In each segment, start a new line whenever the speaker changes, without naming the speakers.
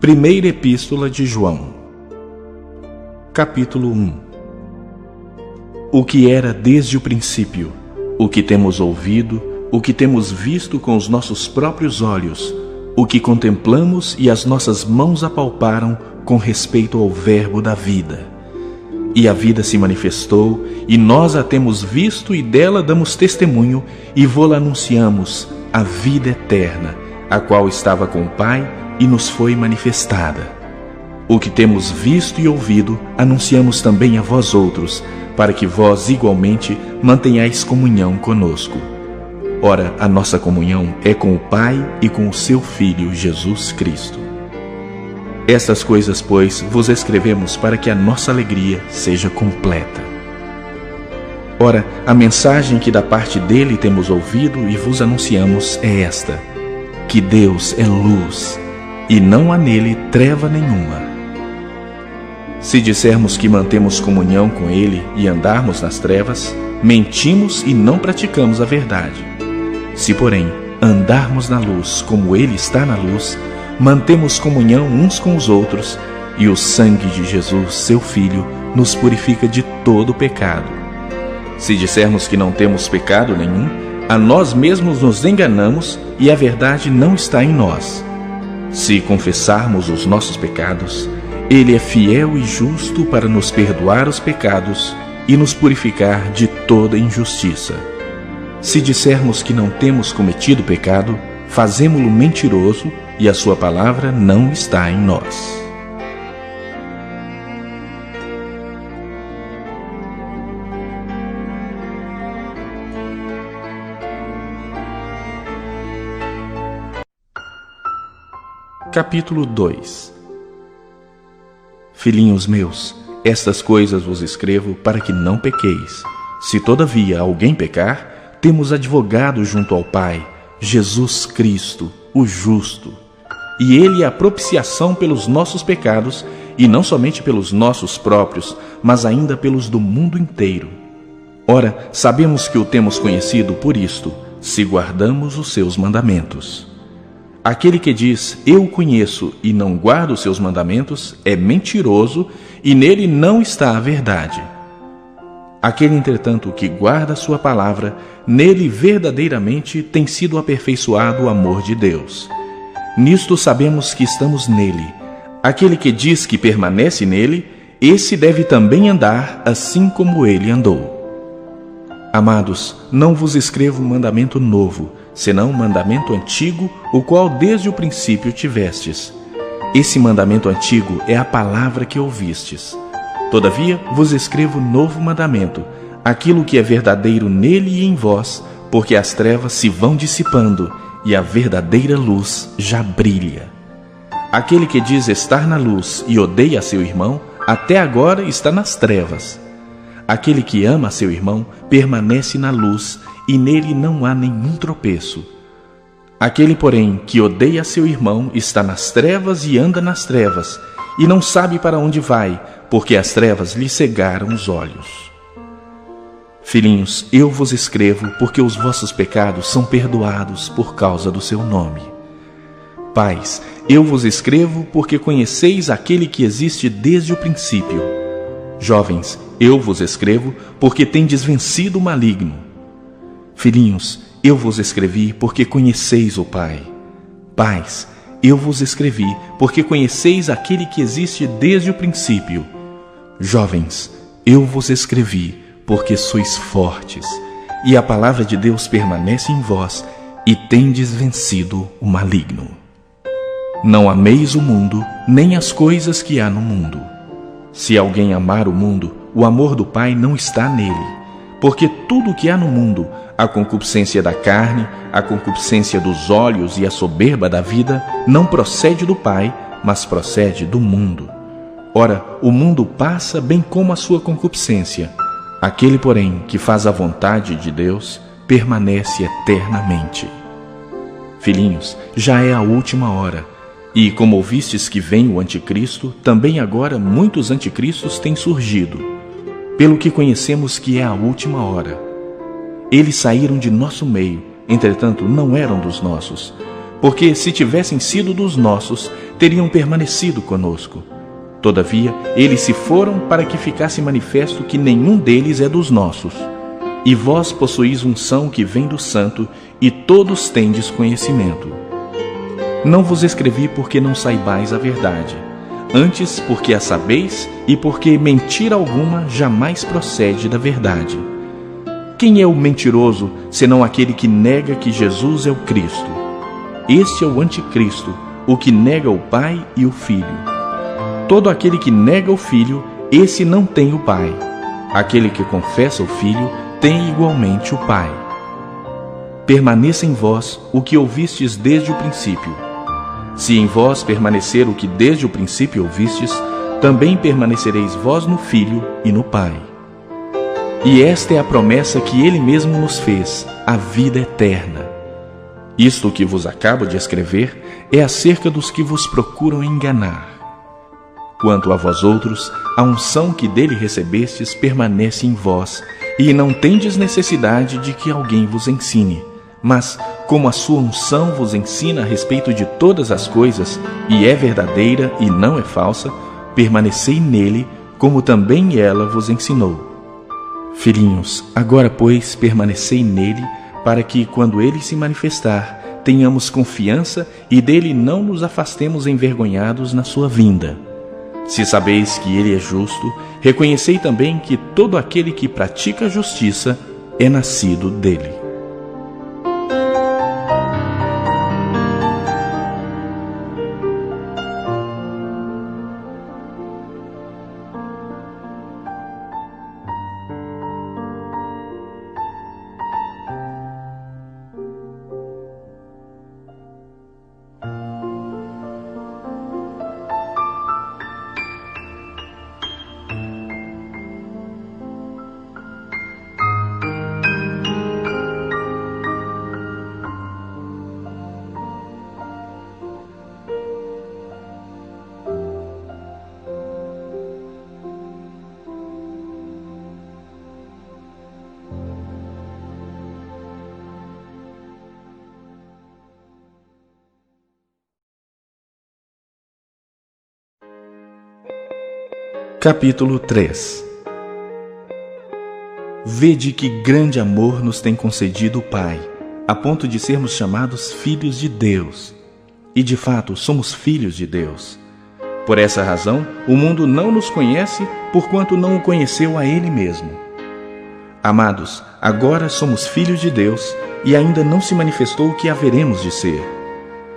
Primeira Epístola de João, capítulo 1. O que era desde o princípio, o que temos ouvido, o que temos visto com os nossos próprios olhos, o que contemplamos e as nossas mãos apalparam com respeito ao Verbo da vida. E a vida se manifestou, e nós a temos visto e dela damos testemunho, e vô-la anunciamos, a vida eterna, a qual estava com o Pai e nos foi manifestada. O que temos visto e ouvido, anunciamos também a vós outros, para que vós igualmente mantenhais comunhão conosco. Ora, a nossa comunhão é com o Pai e com o seu Filho Jesus Cristo. Estas coisas, pois, vos escrevemos para que a nossa alegria seja completa. Ora, a mensagem que da parte dele temos ouvido e vos anunciamos é esta: que Deus é luz, e não há nele treva nenhuma. Se dissermos que mantemos comunhão com ele e andarmos nas trevas, mentimos e não praticamos a verdade. Se, porém, andarmos na luz como ele está na luz, mantemos comunhão uns com os outros, e o sangue de Jesus, seu Filho, nos purifica de todo pecado. Se dissermos que não temos pecado nenhum, a nós mesmos nos enganamos e a verdade não está em nós. Se confessarmos os nossos pecados, ele é fiel e justo para nos perdoar os pecados e nos purificar de toda injustiça. Se dissermos que não temos cometido pecado, fazemo-lo mentiroso e a sua palavra não está em nós. Capítulo 2. Filhinhos meus, estas coisas vos escrevo para que não pequeis. Se todavia alguém pecar, temos advogado junto ao Pai, Jesus Cristo, o justo. E ele é a propiciação pelos nossos pecados, e não somente pelos nossos próprios, mas ainda pelos do mundo inteiro. Ora, sabemos que o temos conhecido por isto, se guardamos os seus mandamentos. Aquele que diz, eu o conheço, e não guarda os seus mandamentos, é mentiroso, e nele não está a verdade. Aquele, entretanto, que guarda a sua palavra, nele verdadeiramente tem sido aperfeiçoado o amor de Deus. Nisto sabemos que estamos nele. Aquele que diz que permanece nele, esse deve também andar assim como ele andou. Amados, não vos escrevo um mandamento novo, senão um mandamento antigo, o qual desde o princípio tivestes. Esse mandamento antigo é a palavra que ouvistes. Todavia vos escrevo novo mandamento, aquilo que é verdadeiro nele e em vós, porque as trevas se vão dissipando e a verdadeira luz já brilha. Aquele que diz estar na luz e odeia seu irmão, até agora está nas trevas. Aquele que ama seu irmão permanece na luz, e nele não há nenhum tropeço. Aquele, porém, que odeia seu irmão está nas trevas e anda nas trevas, e não sabe para onde vai, porque as trevas lhe cegaram os olhos. Filhinhos, eu vos escrevo porque os vossos pecados são perdoados por causa do seu nome. Pais, eu vos escrevo porque conheceis aquele que existe desde o princípio. Jovens, eu vos escrevo porque tendes vencido o maligno. Filhinhos, eu vos escrevi porque conheceis o Pai. Pais, eu vos escrevi porque conheceis aquele que existe desde o princípio. Jovens, eu vos escrevi porque sois fortes, e a palavra de Deus permanece em vós, e tendes vencido o maligno. Não ameis o mundo, nem as coisas que há no mundo. Se alguém amar o mundo, o amor do Pai não está nele. Porque tudo o que há no mundo, a concupiscência da carne, a concupiscência dos olhos e a soberba da vida, não procede do Pai, mas procede do mundo. Ora, o mundo passa bem como a sua concupiscência. Aquele, porém, que faz a vontade de Deus, permanece eternamente. Filhinhos, já é a última hora. E como ouvistes que vem o anticristo, também agora muitos anticristos têm surgido. Pelo que conhecemos que é a última hora. Eles saíram de nosso meio, entretanto não eram dos nossos. porque se tivessem sido dos nossos, teriam permanecido conosco. Todavia, eles se foram para que ficasse manifesto que nenhum deles é dos nossos. E vós possuís unção que vem do Santo, e todos tendes conhecimento. Não vos escrevi porque não saibais a verdade, antes porque a sabeis e porque mentira alguma jamais procede da verdade. Quem é o mentiroso, senão aquele que nega que Jesus é o Cristo? Este é o anticristo, o que nega o Pai e o Filho. Todo aquele que nega o Filho, esse não tem o Pai. Aquele que confessa o Filho, tem igualmente o Pai. Permaneça em vós o que ouvistes desde o princípio. Se em vós permanecer o que desde o princípio ouvistes, também permanecereis vós no Filho e no Pai. E esta é a promessa que Ele mesmo nos fez, a vida eterna. Isto que vos acabo de escrever é acerca dos que vos procuram enganar. Quanto a vós outros, a unção que dele recebestes permanece em vós, e não tendes necessidade de que alguém vos ensine. Mas, como a sua unção vos ensina a respeito de todas as coisas, e é verdadeira e não é falsa, permanecei nele, como também ela vos ensinou. Filhinhos, agora, pois, permanecei nele, para que, quando ele se manifestar, tenhamos confiança e dele não nos afastemos envergonhados na sua vinda. Se sabeis que ele é justo, reconhecei também que todo aquele que pratica a justiça é nascido dele. Capítulo 3. Vede que grande amor nos tem concedido o Pai, a ponto de sermos chamados filhos de Deus. E de fato somos filhos de Deus. Por essa razão, o mundo não nos conhece, porquanto não o conheceu a Ele mesmo. Amados, agora somos filhos de Deus, e ainda não se manifestou o que haveremos de ser.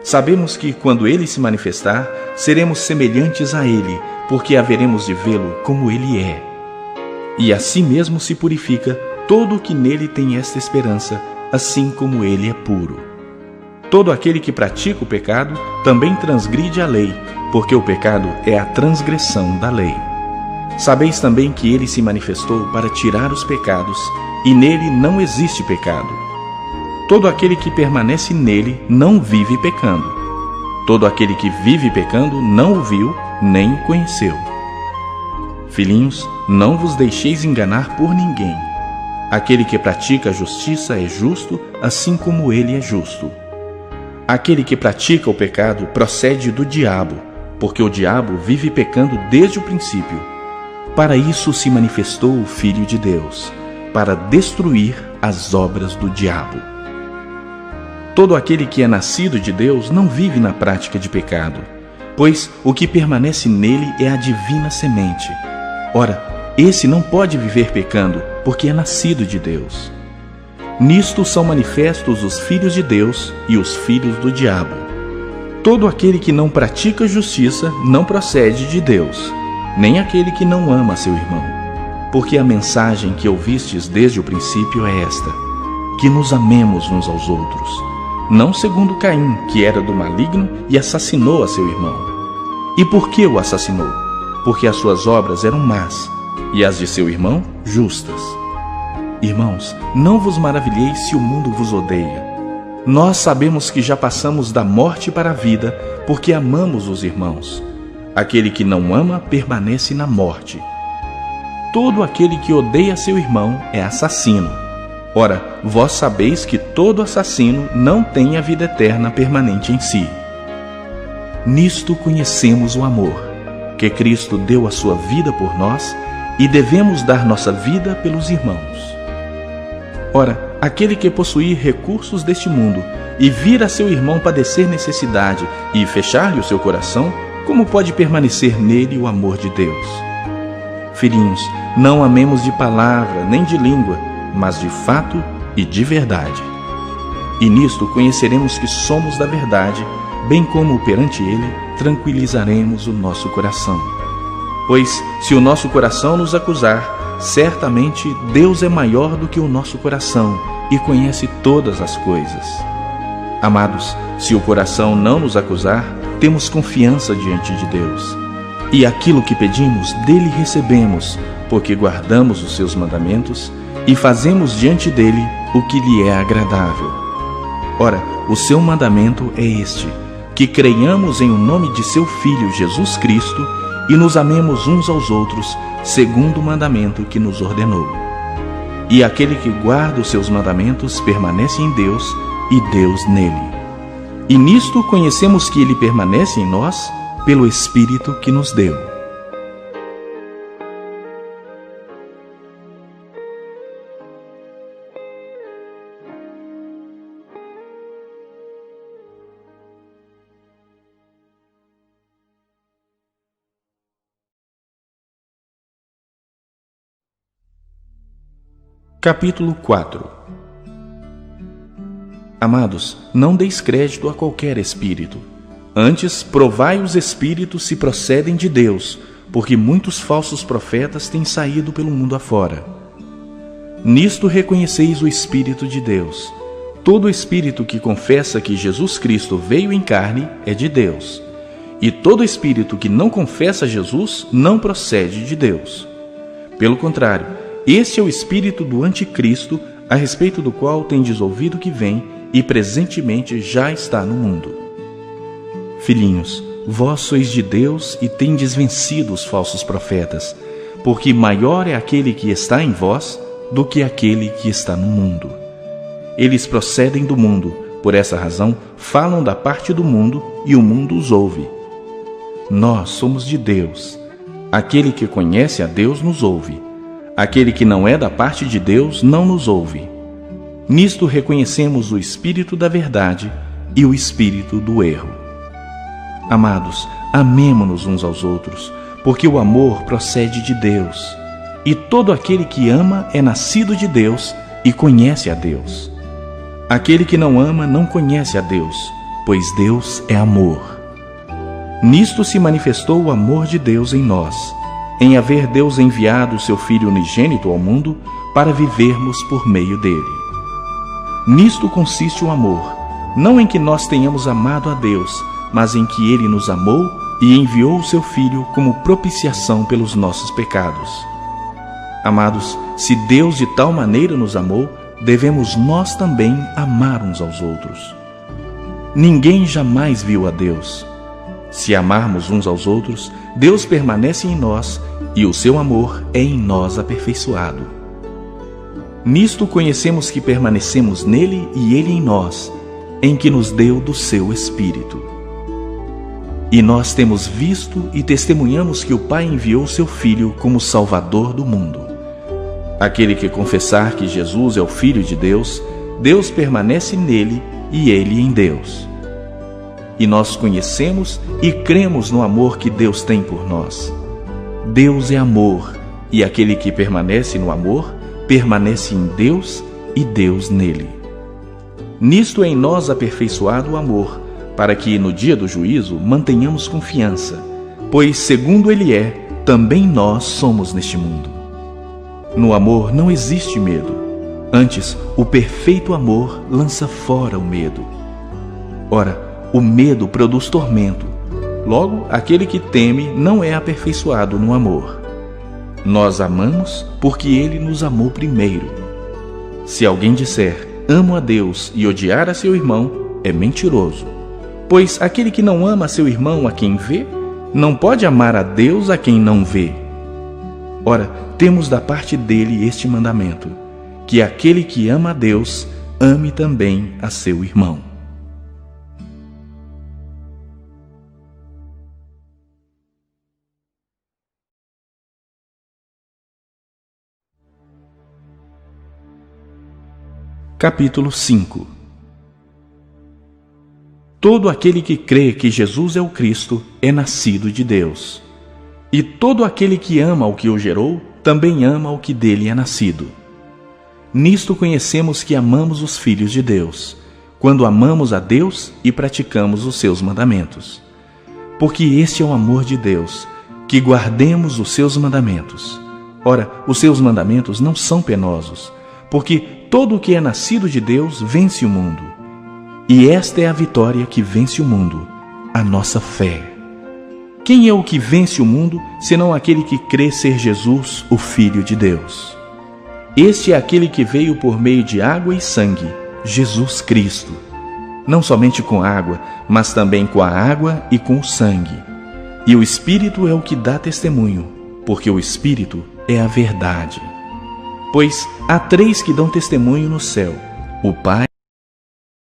Sabemos que, quando Ele se manifestar, seremos semelhantes a Ele, porque haveremos de vê-lo como Ele é. E assim mesmo se purifica todo o que nele tem esta esperança, assim como Ele é puro. Todo aquele que pratica o pecado também transgride a lei, porque o pecado é a transgressão da lei. Sabeis também que Ele se manifestou para tirar os pecados, e nele não existe pecado. Todo aquele que permanece nele não vive pecando. Todo aquele que vive pecando não o viu, nem o conheceu. Filhinhos, não vos deixeis enganar por ninguém. Aquele que pratica a justiça é justo, assim como ele é justo. Aquele que pratica o pecado procede do diabo, porque o diabo vive pecando desde o princípio. Para isso se manifestou o Filho de Deus, para destruir as obras do diabo. Todo aquele que é nascido de Deus não vive na prática de pecado, pois o que permanece nele é a divina semente. Ora, esse não pode viver pecando, porque é nascido de Deus. Nisto são manifestos os filhos de Deus e os filhos do diabo. Todo aquele que não pratica justiça não procede de Deus, nem aquele que não ama seu irmão. Porque a mensagem que ouvistes desde o princípio é esta: que nos amemos uns aos outros, não segundo Caim, que era do maligno e assassinou a seu irmão. E por que o assassinou? Porque as suas obras eram más, e as de seu irmão justas. Irmãos, não vos maravilheis se o mundo vos odeia. Nós sabemos que já passamos da morte para a vida, porque amamos os irmãos. Aquele que não ama permanece na morte. Todo aquele que odeia seu irmão é assassino. Ora, vós sabeis que todo assassino não tem a vida eterna permanente em si. Nisto conhecemos o amor, que Cristo deu a sua vida por nós, e devemos dar nossa vida pelos irmãos. Ora, aquele que possuir recursos deste mundo e vir a seu irmão padecer necessidade e fechar-lhe o seu coração, como pode permanecer nele o amor de Deus? Filhinhos, não amemos de palavra nem de língua, mas de fato e de verdade. E nisto conheceremos que somos da verdade, bem como perante ele tranquilizaremos o nosso coração. Pois, se o nosso coração nos acusar, certamente Deus é maior do que o nosso coração e conhece todas as coisas. Amados, se o coração não nos acusar, temos confiança diante de Deus. E aquilo que pedimos, dele recebemos, porque guardamos os seus mandamentos e fazemos diante dele o que lhe é agradável. Ora, o seu mandamento é este: que creiamos em o nome de seu Filho Jesus Cristo e nos amemos uns aos outros, segundo o mandamento que nos ordenou. E aquele que guarda os seus mandamentos permanece em Deus e Deus nele. E nisto conhecemos que ele permanece em nós pelo Espírito que nos deu. Capítulo 4. Amados, não deis crédito a qualquer espírito. Antes, provai os espíritos se procedem de Deus, porque muitos falsos profetas têm saído pelo mundo afora. Nisto reconheceis o Espírito de Deus. Todo espírito que confessa que Jesus Cristo veio em carne é de Deus. E todo espírito que não confessa Jesus não procede de Deus. Pelo contrário, este é o espírito do anticristo, a respeito do qual tendes ouvido que vem e presentemente já está no mundo. Filhinhos, vós sois de Deus e tendes vencido os falsos profetas, porque maior é aquele que está em vós do que aquele que está no mundo. Eles procedem do mundo, por essa razão falam da parte do mundo e o mundo os ouve. Nós somos de Deus. Aquele que conhece a Deus nos ouve. Aquele que não é da parte de Deus não nos ouve. Nisto reconhecemos o espírito da verdade e o espírito do erro. Amados, amemo-nos uns aos outros, porque o amor procede de Deus. E todo aquele que ama é nascido de Deus e conhece a Deus. Aquele que não ama não conhece a Deus, pois Deus é amor. Nisto se manifestou o amor de Deus em nós, em haver Deus enviado o seu Filho unigênito ao mundo para vivermos por meio dele. Nisto consiste o amor, não em que nós tenhamos amado a Deus, mas em que ele nos amou e enviou o seu Filho como propiciação pelos nossos pecados. Amados, se Deus de tal maneira nos amou, devemos nós também amar uns aos outros. Ninguém jamais viu a Deus. Se amarmos uns aos outros, Deus permanece em nós e o seu amor é em nós aperfeiçoado. Nisto conhecemos que permanecemos nele e ele em nós, em que nos deu do seu Espírito. E nós temos visto e testemunhamos que o Pai enviou seu Filho como Salvador do mundo. Aquele que confessar que Jesus é o Filho de Deus, Deus permanece nele e ele em Deus. E nós conhecemos e cremos no amor que Deus tem por nós. Deus é amor, e aquele que permanece no amor, permanece em Deus e Deus nele. Nisto é em nós aperfeiçoado o amor, para que no dia do juízo mantenhamos confiança, pois segundo ele é, também nós somos neste mundo. No amor não existe medo, antes o perfeito amor lança fora o medo. Ora, o medo produz tormento. Logo, aquele que teme não é aperfeiçoado no amor. Nós amamos porque ele nos amou primeiro. Se alguém disser, amo a Deus e odiar a seu irmão, é mentiroso. Pois aquele que não ama seu irmão a quem vê, não pode amar a Deus a quem não vê. Ora, temos da parte dele este mandamento, que aquele que ama a Deus, ame também a seu irmão. Capítulo 5. Todo aquele que crê que Jesus é o Cristo é nascido de Deus. E todo aquele que ama o que o gerou, também ama o que dele é nascido. Nisto conhecemos que amamos os filhos de Deus, quando amamos a Deus e praticamos os seus mandamentos. Porque este é o amor de Deus, que guardemos os seus mandamentos. Ora, os seus mandamentos não são penosos, porque todo o que é nascido de Deus vence o mundo. E esta é a vitória que vence o mundo, a nossa fé. Quem é o que vence o mundo, senão aquele que crê ser Jesus, o Filho de Deus? Este é aquele que veio por meio de água e sangue, Jesus Cristo. Não somente com água, mas também com a água e com o sangue. E o Espírito é o que dá testemunho, porque o Espírito é a verdade. Pois há três que dão testemunho no céu: o Pai,